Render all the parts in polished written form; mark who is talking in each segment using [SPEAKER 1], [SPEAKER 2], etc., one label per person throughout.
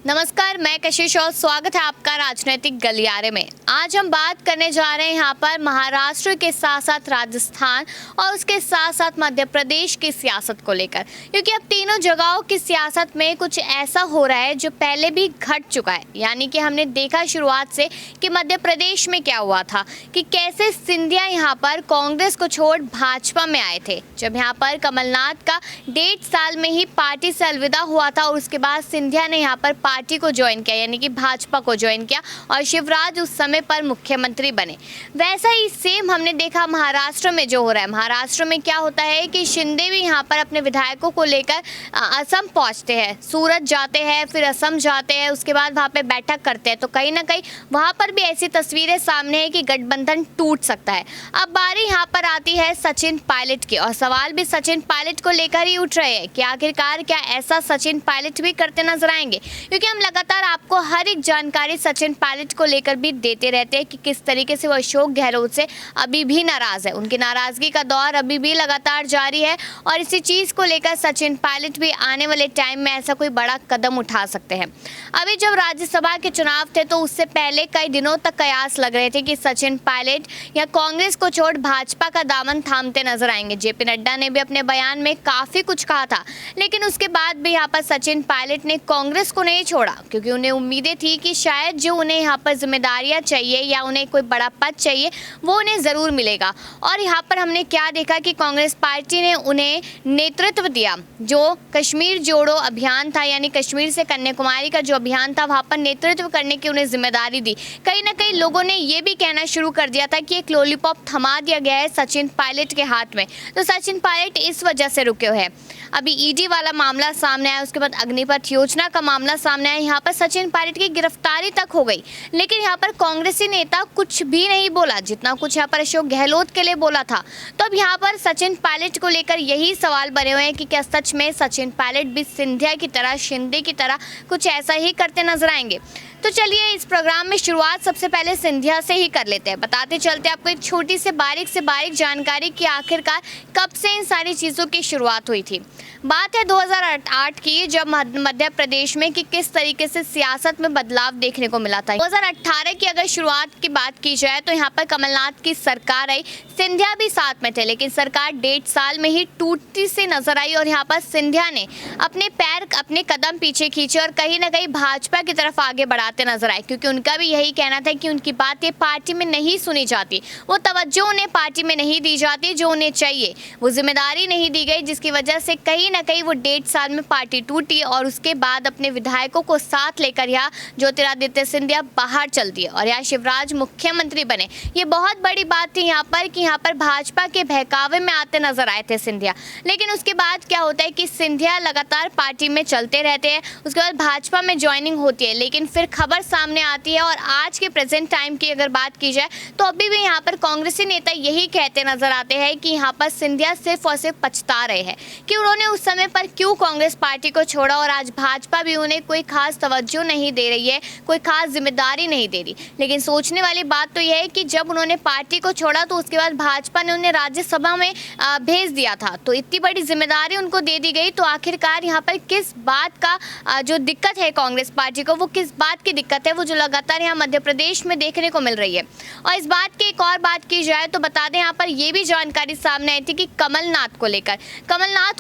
[SPEAKER 1] नमस्कार, मैं कशिश और स्वागत है आपका राजनीतिक गलियारे में। आज हम बात करने जा रहे हैं यहाँ पर महाराष्ट्र के साथ साथ राजस्थान और उसके साथ साथ मध्य प्रदेश की सियासत को लेकर, क्योंकि अब तीनों जगहों की सियासत में कुछ ऐसा हो रहा है जो पहले भी घट चुका है। यानी कि हमने देखा शुरुआत से कि मध्य प्रदेश में क्या हुआ था कि कैसे सिंधिया यहाँ पर कांग्रेस को छोड़ भाजपा में आए थे, जब यहाँ पर कमलनाथ का 1.5 साल में ही पार्टी से अलविदा हुआ था और उसके बाद सिंधिया ने यहाँ पर पार्टी को ज्वाइन किया, यानी कि भाजपा को ज्वाइन किया और शिवराज उस समय पर मुख्यमंत्री बने। वैसा ही सेम हमने देखा महाराष्ट्र में जो हो रहा है। महाराष्ट्र में क्या होता है कि शिंदे भी यहाँ पर अपने विधायकों को लेकर असम पहुँचते हैं, सूरत जाते हैं, फिर असम जाते हैं, उसके बाद वहाँ पे बैठक करते हैं। तो कहीं ना कहीं वहाँ पर भी ऐसी तस्वीरें सामने है कि गठबंधन टूट सकता है। अब बारी यहाँ पर आती है सचिन पायलट की, और सवाल भी सचिन पायलट को लेकर ही उठ रहे हैं कि आखिरकार क्या ऐसा सचिन पायलट भी करते नजर आएंगे, क्योंकि हम लगातार आपको हर एक जानकारी सचिन पायलट को लेकर भी देते रहते हैं कि किस तरीके से वो अशोक गहलोत से अभी भी नाराज है। उनकी नाराजगी का दौर अभी भी लगातार जारी है और इसी चीज को लेकर सचिन पायलट भी आने वाले टाइम में ऐसा कोई बड़ा कदम उठा सकते हैं। अभी जब राज्यसभा के चुनाव थे तो उससे पहले कई दिनों तक कयास लग रहे थे कि सचिन पायलट या कांग्रेस को छोड़ भाजपा का दामन थामते नजर आएंगे। जेपी नड्डा ने भी अपने बयान में काफी कुछ कहा था, लेकिन उसके बाद भी यहाँ पर सचिन पायलट ने कांग्रेस को नहीं छोड़ा, क्योंकि उन्हें उम्मीदें थी कि शायद जो उन्हें यहाँ पर जिम्मेदारियां चाहिए या उन्हें कोई बड़ा पद चाहिए वो उन्हें ज़रूर मिलेगा। और यहाँ पर हमने क्या देखा कि कांग्रेस पार्टी ने उन्हें नेतृत्व दिया। जो कश्मीर जोड़ो अभियान था, यानी कश्मीर से कन्याकुमारी का जो अभियान था, वहाँ पर नेतृत्व करने की उन्हें जिम्मेदारी दी। कहीं ना कहीं लोगों ने ये भी कहना शुरू कर दिया था कि एक लॉलीपॉप थमा दिया गया है सचिन पायलट के हाथ में, तो सचिन पायलट इस वजह से रुके हुए हैं। अभी ईडी वाला मामला सामने आया, उसके बाद अग्निपथ योजना का मामला सामने आया, यहाँ पर सचिन पायलट की गिरफ्तारी तक हो गई, लेकिन यहाँ पर कांग्रेसी नेता कुछ भी नहीं बोला, जितना कुछ यहाँ पर अशोक गहलोत के लिए बोला था। तो अब यहाँ पर सचिन पायलट को लेकर यही सवाल बने हुए हैं कि क्या सच में सचिन पायलट भी सिंधिया की तरह, शिंदे की तरह कुछ ऐसा ही करते नजर आएंगे। तो चलिए इस प्रोग्राम में शुरुआत सबसे पहले सिंधिया से ही कर लेते हैं। बताते चलते आपको एक छोटी से बारीक जानकारी कि आखिरकार कब से इन सारी चीज़ों की शुरुआत हुई थी। बात है 2008 की, जब मध्य प्रदेश में कि किस तरीके से सियासत में बदलाव देखने को मिला था। 2018 की अगर शुरुआत की बात की जाए तो यहाँ पर कमलनाथ की सरकार आई, सिंधिया भी साथ में थे, लेकिन सरकार 1.5 साल में ही टूटती सी नजर आई और यहाँ पर सिंधिया ने अपने कदम पीछे खींचे और कहीं ना कहीं भाजपा की तरफ आगे बढ़ाते नजर आए, क्योंकि उनका भी यही कहना था कि उनकी बातें पार्टी में नहीं सुनी जाती, वो तवज्जो उन्हें पार्टी में नहीं दी जाती जो उन्हें चाहिए, वो जिम्मेदारी नहीं दी गई, जिसकी वजह से कहीं ना कहीं वो 1.5 साल में पार्टी टूटी और उसके बाद अपने विधायकों को साथ लेकर यहाँ ज्योतिरादित्य सिंधिया बाहर चल दिए और यहाँ शिवराज मुख्यमंत्री बने। ये बहुत बड़ी बात थी यहाँ पर कि यहाँ पर भाजपा के बहकावे में आते नजर आए थे सिंधिया। लेकिन उसके बाद क्या होता है कि सिंधिया लगातार पार्टी में चलते रहते हैं, उसके बाद भाजपा में ज्वाइनिंग होती है, लेकिन फिर खबर सामने आती है और आज के प्रेजेंट टाइम की अगर बात की जाए तो अभी भी यहाँ पर कांग्रेसी नेता यही कहते नजर आते हैं कि यहाँ पर सिंधिया सिर्फ और सिर्फ पछता रहे हैं कि उन्होंने उस समय पर क्यों कांग्रेस पार्टी को छोड़ा और आज भाजपा भी उन्हें कोई खास तवज्जो नहीं दे रही है, कोई खास जिम्मेदारी नहीं दे रही। लेकिन सोचने वाली बात तो यह है कि जब उन्होंने पार्टी को छोड़ा तो उसके बाद भाजपा ने उन्हें राज्यसभा में भेज दिया था, तो इतनी बड़ी जिम्मेदारी उनको दे दी गई, तो आखिरकार यहाँ पर किस बात का जो दिक्कत है कांग्रेस पार्टी को, वो किस बात की दिक्कत है, वो जो लगातार यहाँ मध्य प्रदेश में देखने को मिल रही है। और इस बात की एक और बात की जाए तो बता दें यहाँ पर ये भी जानकारी सामने आई थी कि कमलनाथ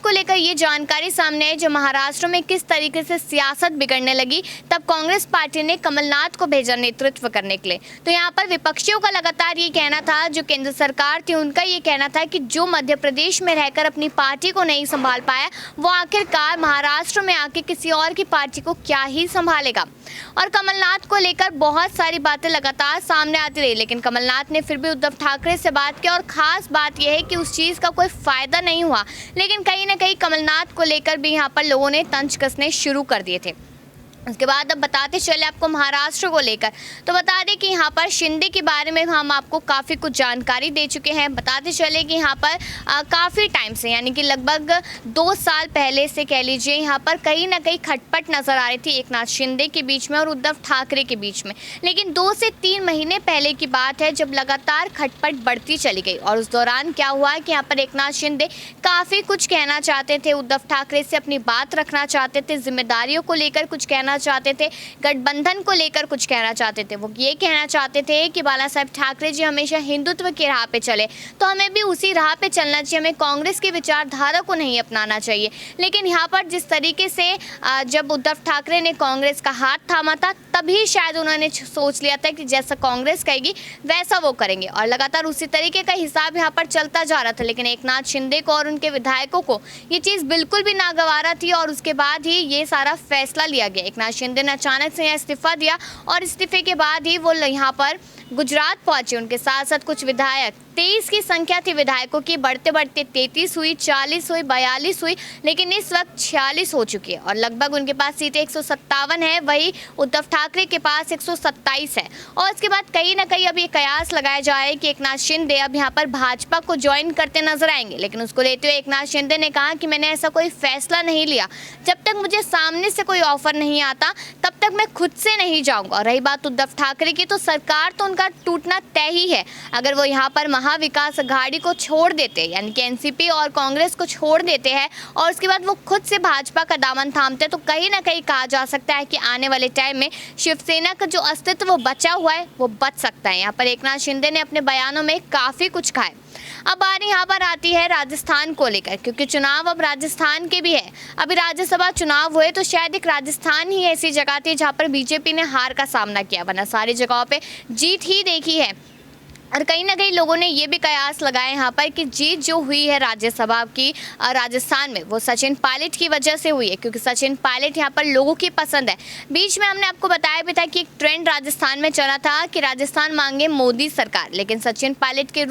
[SPEAKER 1] को लेकर ये जानकारी सामने आई, जो महाराष्ट्र में किस तरीके से सियासत बिगड़ने लगी, तब कांग्रेस पार्टी ने कमलनाथ को भेजा नेतृत्व करने के लिए। तो यहाँ पर विपक्षियों का लगातार ये कहना था, जो केंद्र सरकार थी उनका ये कहना था कि जो मध्य प्रदेश में रहकर अपनी पार्टी को नहीं संभाल पाया, वो आखिरकार महाराष्ट्र में आके किसी और की पार्टी को क्या ही संभालेगा। और कमलनाथ को लेकर बहुत सारी बातें लगातार सामने आती रही, लेकिन कमलनाथ ने फिर भी उद्धव ठाकरे से बात की और खास बात यह है कि उस चीज़ का कोई फायदा नहीं हुआ, लेकिन कहीं ना कहीं कमलनाथ को लेकर भी यहाँ पर लोगों ने तंज कसने शुरू कर दिए थे। उसके बाद अब बताते चले आपको महाराष्ट्र को लेकर, तो बता दें कि यहाँ पर शिंदे के बारे में हम आपको काफ़ी कुछ जानकारी दे चुके हैं। बताते चले कि यहाँ पर काफ़ी टाइम से, यानी कि लगभग 2 साल पहले से कह लीजिए, यहाँ पर कहीं ना कहीं खटपट नज़र आ रही थी एकनाथ शिंदे के बीच में और उद्धव ठाकरे के बीच में। लेकिन 2 से 3 महीने पहले की बात है जब लगातार खटपट बढ़ती चली गई और उस दौरान क्या हुआ कि यहाँ पर एकनाथ शिंदे काफ़ी कुछ कहना चाहते थे, उद्धव ठाकरे से अपनी बात रखना चाहते थे, जिम्मेदारियों को लेकर कुछ कहना कहना चाहते थे, गठबंधन को लेकर कुछ कहना चाहते थे। वो ये कहना चाहते थे कि बाला साहेब ठाकरे जी हमेशा हिंदुत्व की राह पे चले, तो हमें भी उसी राह पे चलना चाहिए, हमें कांग्रेस की विचारधारा को नहीं अपनाना चाहिए। लेकिन यहाँ पर जिस तरीके से जब उद्धव ठाकरे ने कांग्रेस का हाथ थामा था, तभी शायद उन्होंने सोच लिया था कि जैसा कांग्रेस कहेगी वैसा वो करेंगे, और लगातार उसी तरीके का हिसाब यहाँ पर चलता जा रहा था। लेकिन एकनाथ शिंदे को और उनके विधायकों को ये चीज़ बिल्कुल भी नागवारा थी, और उसके बाद ही ये सारा फैसला लिया गया। एकनाथ शिंदे ने अचानक से यहाँ इस्तीफा दिया, और इस्तीफे के बाद ही वो यहाँ पर गुजरात पहुंचे। उनके साथ साथ कुछ विधायक, 23 की संख्या थी विधायकों की, बढ़ते बढ़ते 33 हुई, 40 हुई, 42 हुई, लेकिन इस वक्त 46 हो चुकी है, और लगभग उनके पास सीटें 157 है, वही उद्धव ठाकरे के पास 127 है। और इसके बाद कहीं ना कहीं अब ये कयास लगाया जाए कि एकनाथ शिंदे अब यहाँ पर भाजपा को ज्वाइन करते नजर आएंगे। लेकिन उसको लेते हुए एकनाथ शिंदे ने कहा कि मैंने ऐसा कोई फैसला नहीं लिया, जब तक मुझे सामने से कोई ऑफर नहीं आता तब तक मैं खुद से नहीं जाऊंगा। और रही बात उद्धव ठाकरे की, तो सरकार तो उनका टूटना तय ही है। अगर वो यहाँ पर महाविकास अघाड़ी को छोड़ देते, यानी कि एनसीपी और कांग्रेस को छोड़ देते हैं, और उसके बाद वो खुद से भाजपा का दामन थामते, तो कहीं ना कहीं कहा जा सकता है कि आने वाले टाइम में शिवसेना का जो अस्तित्व वो बचा हुआ है वो बच सकता है। यहाँ पर एकनाथ शिंदे ने अपने बयानों में काफ़ी कुछ कहा है। अब बारी यहाँ पर आती है राजस्थान को लेकर, क्योंकि चुनाव अब राजस्थान के भी है। अभी राज्यसभा चुनाव हुए तो शायद एक राजस्थान ही ऐसी जगह थी जहाँ पर बीजेपी ने हार का सामना किया, वरना सारी जगहों पे जीत ही देखी है। और कहीं ना कहीं लोगों ने ये भी कयास लगाया यहाँ पर कि जीत जो हुई है राज्यसभा की राजस्थान में, वो सचिन पायलट की वजह से हुई है, क्योंकि सचिन पायलट यहाँ पर लोगों की पसंद है। बीच में हमने आपको बताया भी था कि एक ट्रेंड राजस्थान में चला था कि राजस्थान मांगे मोदी सरकार, लेकिन सचिन पायलट के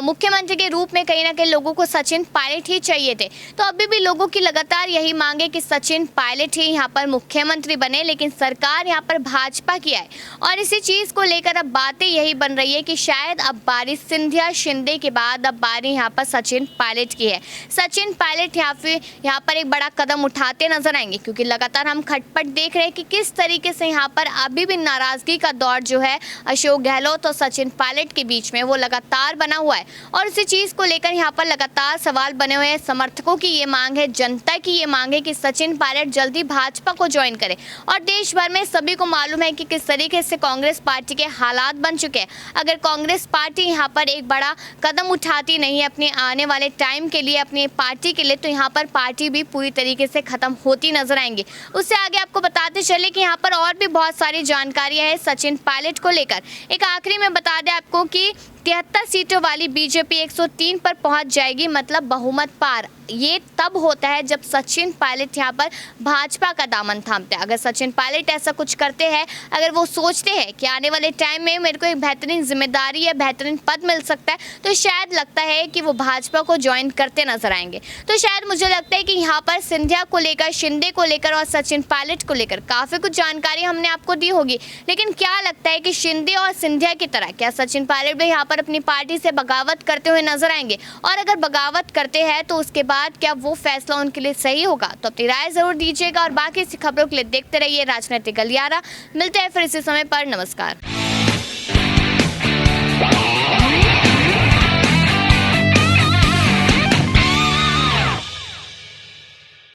[SPEAKER 1] मुख्यमंत्री के रूप में कहीं ना कहीं लोगों को सचिन पायलट ही चाहिए थे। तो अभी भी लोगों की लगातार यही मांग है कि सचिन पायलट ही यहाँ पर मुख्यमंत्री बने, लेकिन सरकार यहाँ पर भाजपा की है। और इसी चीज़ को लेकर अब बातें यही बन रही है कि शायद अब बारी सिंधिया शिंदे के बाद अब बारी यहाँ पर सचिन पायलट की है। सचिन पायलट यहाँ पर एक बड़ा कदम उठाते नजर आएंगे, क्योंकि लगातार हम खटपट देख रहे हैं कि किस तरीके से यहाँ पर अभी भी नाराजगी का दौर जो है अशोक गहलोत और सचिन पायलट के बीच में वो लगातार बना हुआ है। और इसी चीज़ को लेकर यहाँ पर लगातार सवाल बने हुए हैं। समर्थकों की ये मांग है, जनता की ये मांग है कि सचिन पायलट जल्दी भाजपा को ज्वाइन करे। और देश भर में सभी को मालूम है कि किस तरीके से कांग्रेस पार्टी के हालात बन चुके हैं। अगर कांग्रेस पार्टी यहाँ पर एक बड़ा कदम उठाती नहीं है अपने आने वाले टाइम के लिए, अपनी पार्टी के लिए, तो यहाँ पर पार्टी भी पूरी तरीके से खत्म होती नजर आएंगी। उससे आगे आपको बताते चले कि यहाँ पर और भी बहुत सारी जानकारियां हैं सचिन पायलट को लेकर। एक आखिरी में बता दें आपको कि 73 सीटों वाली बीजेपी 103 पर पहुंच जाएगी, मतलब बहुमत पार। ये तब होता है जब सचिन पायलट यहाँ पर भाजपा का दामन थामते हैं। अगर सचिन पायलट ऐसा कुछ करते हैं, अगर वो सोचते हैं कि आने वाले टाइम में मेरे को एक बेहतरीन जिम्मेदारी या बेहतरीन पद मिल सकता है, तो शायद लगता है कि वो भाजपा को ज्वाइन करते नजर आएंगे। तो शायद मुझे लगता है कि यहाँ पर सिंधिया को लेकर, शिंदे को लेकर और सचिन पायलट को लेकर काफ़ी कुछ जानकारी हमने आपको दी होगी। लेकिन क्या लगता है कि शिंदे और सिंधिया की तरह क्या सचिन पायलट भी यहाँ पर अपनी पार्टी से बगावत करते हुए नजर आएंगे? और अगर बगावत करते हैं तो उसके बाद क्या वो फैसला उनके लिए सही होगा? तो अपनी राय जरूर दीजिएगा, और बाकी इसी खबरों के लिए देखते रहिए राजनीतिक गलियारा। मिलते हैं फिर इसी समय पर। नमस्कार।